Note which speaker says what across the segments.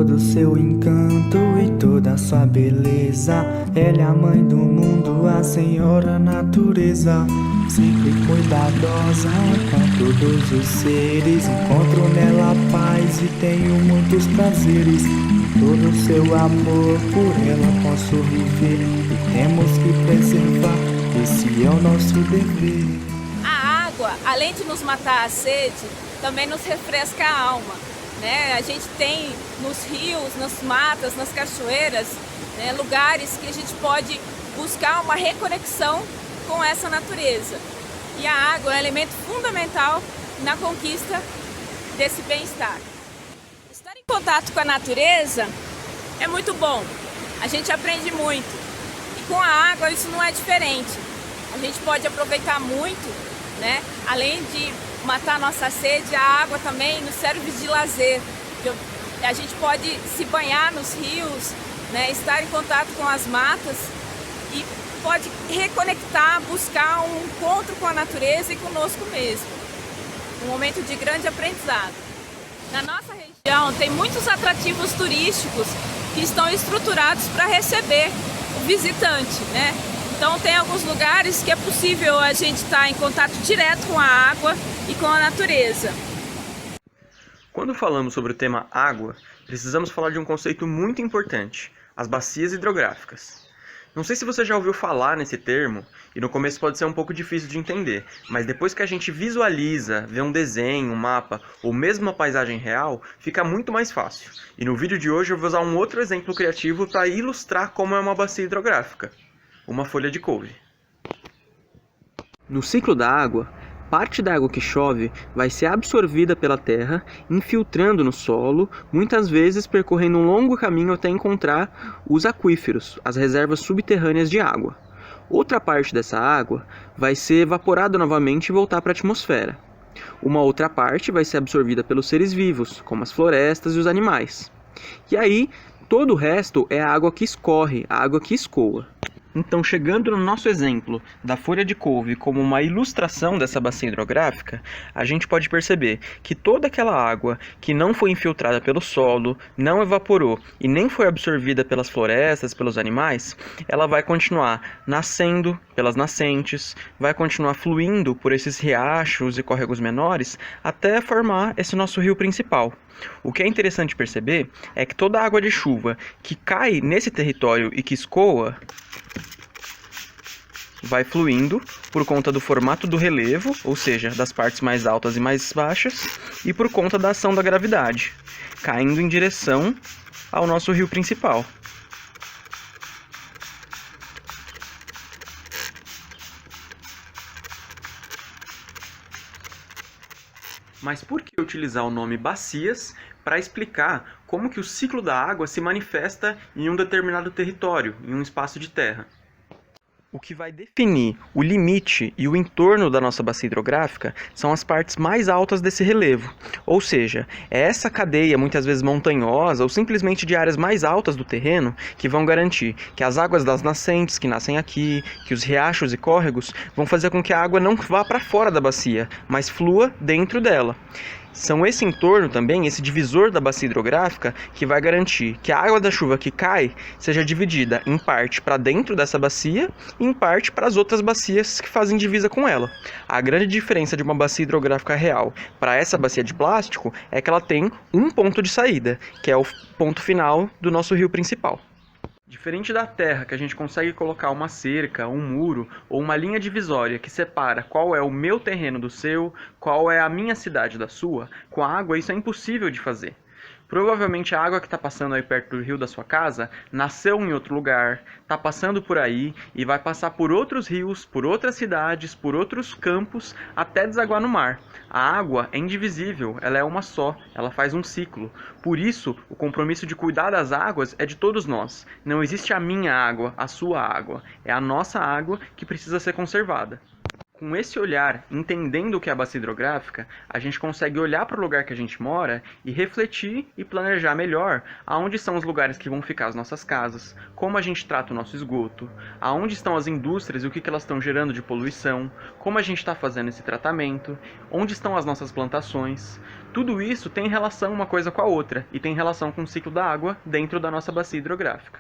Speaker 1: todo o seu encanto e toda a sua beleza. Ela é a mãe do mundo, a senhora natureza, sempre cuidadosa com todos os seres. Encontro nela paz e tenho muitos prazeres. Todo o seu amor por ela posso viver, e temos que preservar, esse é o nosso dever.
Speaker 2: A água, além de nos matar a sede, também nos refresca a alma, né? A gente tem nos rios, nas matas, nas cachoeiras, né, lugares que a gente pode buscar uma reconexão com essa natureza. E a água é um elemento fundamental na conquista desse bem-estar. Estar em contato com a natureza é muito bom, a gente aprende muito. E com a água isso não é diferente. A gente pode aproveitar muito, né? Além de matar a nossa sede, a água também nos serve de lazer. A gente pode se banhar nos rios, né? Estar em contato com as matas e pode reconectar, buscar um encontro com a natureza e conosco mesmo. Um momento de grande aprendizado. Na nossa região tem muitos atrativos turísticos que estão estruturados para receber o visitante, né? Então tem alguns lugares que é possível a gente estar em contato direto com a água e com a natureza.
Speaker 3: Quando falamos sobre o tema água, precisamos falar de um conceito muito importante, as bacias hidrográficas. Não sei se você já ouviu falar nesse termo, e no começo pode ser um pouco difícil de entender, mas depois que a gente visualiza, vê um desenho, um mapa, ou mesmo uma paisagem real, fica muito mais fácil. E no vídeo de hoje eu vou usar um outro exemplo criativo para ilustrar como é uma bacia hidrográfica, uma folha de couve. No ciclo da água, parte da água que chove vai ser absorvida pela terra, infiltrando no solo, muitas vezes percorrendo um longo caminho até encontrar os aquíferos, as reservas subterrâneas de água. Outra parte dessa água vai ser evaporada novamente e voltar para a atmosfera. Uma outra parte vai ser absorvida pelos seres vivos, como as florestas e os animais. E aí, todo o resto é a água que escorre, a água que escoa. Então, chegando no nosso exemplo da folha de couve como uma ilustração dessa bacia hidrográfica, a gente pode perceber que toda aquela água que não foi infiltrada pelo solo, não evaporou e nem foi absorvida pelas florestas, pelos animais, ela vai continuar nascendo pelas nascentes, vai continuar fluindo por esses riachos e córregos menores até formar esse nosso rio principal. O que é interessante perceber é que toda a água de chuva que cai nesse território e que escoa vai fluindo por conta do formato do relevo, ou seja, das partes mais altas e mais baixas, e por conta da ação da gravidade, caindo em direção ao nosso rio principal. Mas por que utilizar o nome bacias para explicar como que o ciclo da água se manifesta em um determinado território, em um espaço de terra? O que vai definir o limite e o entorno da nossa bacia hidrográfica são as partes mais altas desse relevo, ou seja, é essa cadeia muitas vezes montanhosa ou simplesmente de áreas mais altas do terreno que vão garantir que as águas das nascentes que nascem aqui, que os riachos e córregos vão fazer com que a água não vá para fora da bacia, mas flua dentro dela. São esse entorno também, esse divisor da bacia hidrográfica, que vai garantir que a água da chuva que cai seja dividida em parte para dentro dessa bacia e em parte para as outras bacias que fazem divisa com ela. A grande diferença de uma bacia hidrográfica real para essa bacia de plástico é que ela tem um ponto de saída, que é o ponto final do nosso rio principal. Diferente da terra, que a gente consegue colocar uma cerca, um muro ou uma linha divisória que separa qual é o meu terreno do seu, qual é a minha cidade da sua, com a água isso é impossível de fazer. Provavelmente a água que está passando aí perto do rio da sua casa nasceu em outro lugar, está passando por aí e vai passar por outros rios, por outras cidades, por outros campos, até desaguar no mar. A água é indivisível, ela é uma só, ela faz um ciclo. Por isso, o compromisso de cuidar das águas é de todos nós. Não existe a minha água, a sua água. É a nossa água que precisa ser conservada. Com esse olhar, entendendo o que é a bacia hidrográfica, a gente consegue olhar para o lugar que a gente mora e refletir e planejar melhor aonde são os lugares que vão ficar as nossas casas, como a gente trata o nosso esgoto, aonde estão as indústrias e o que elas estão gerando de poluição, como a gente está fazendo esse tratamento, onde estão as nossas plantações. Tudo isso tem relação uma coisa com a outra e tem relação com o ciclo da água dentro da nossa bacia hidrográfica.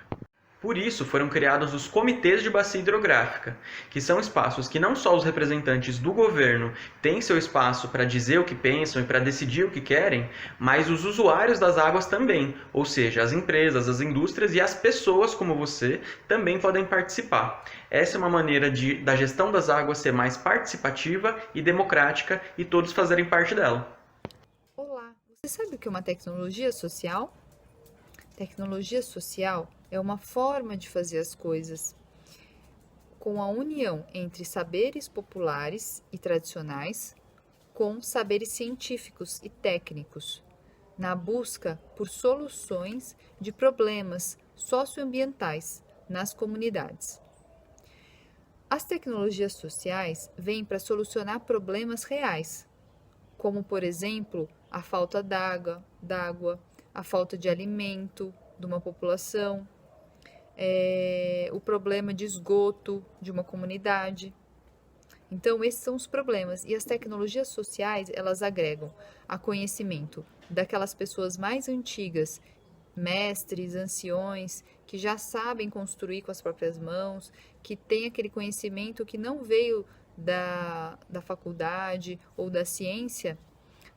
Speaker 3: Por isso foram criados os comitês de bacia hidrográfica, que são espaços que não só os representantes do governo têm seu espaço para dizer o que pensam e para decidir o que querem, mas os usuários das águas também, ou seja, as empresas, as indústrias e as pessoas como você também podem participar. Essa é uma maneira da gestão das águas ser mais participativa e democrática e todos fazerem parte dela.
Speaker 4: Olá, você sabe o que é uma tecnologia social? Tecnologia social é uma forma de fazer as coisas com a união entre saberes populares e tradicionais com saberes científicos e técnicos, na busca por soluções de problemas socioambientais nas comunidades. As tecnologias sociais vêm para solucionar problemas reais, como, por exemplo, a falta d'água, a falta de alimento de uma população, o problema de esgoto de uma comunidade. Então, esses são os problemas. E as tecnologias sociais, elas agregam a conhecimento daquelas pessoas mais antigas, mestres, anciões, que já sabem construir com as próprias mãos, que têm aquele conhecimento que não veio da faculdade ou da ciência,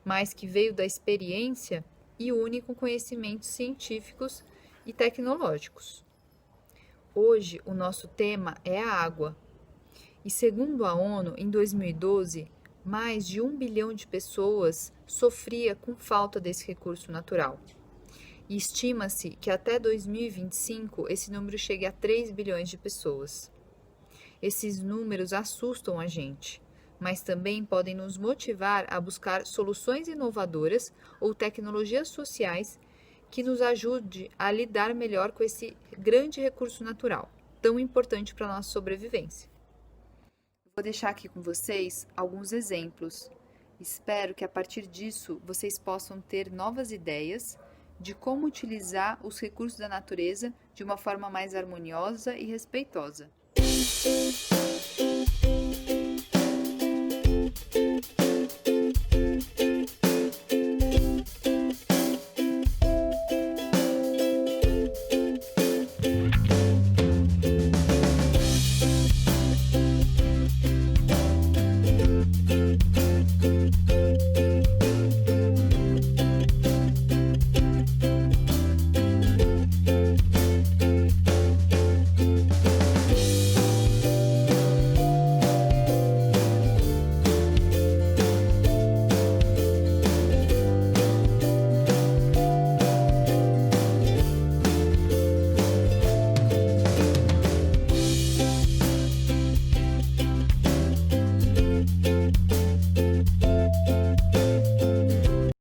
Speaker 4: mas que veio da experiência e une com conhecimentos científicos e tecnológicos. Hoje, o nosso tema é a água. E segundo a ONU, em 2012, mais de 1 bilhão de pessoas sofria com falta desse recurso natural. E estima-se que até 2025 esse número chegue a 3 bilhões de pessoas. Esses números assustam a gente, mas também podem nos motivar a buscar soluções inovadoras ou tecnologias sociais que nos ajude a lidar melhor com esse grande recurso natural, tão importante para a nossa sobrevivência. Vou deixar aqui com vocês alguns exemplos. Espero que a partir disso vocês possam ter novas ideias de como utilizar os recursos da natureza de uma forma mais harmoniosa e respeitosa.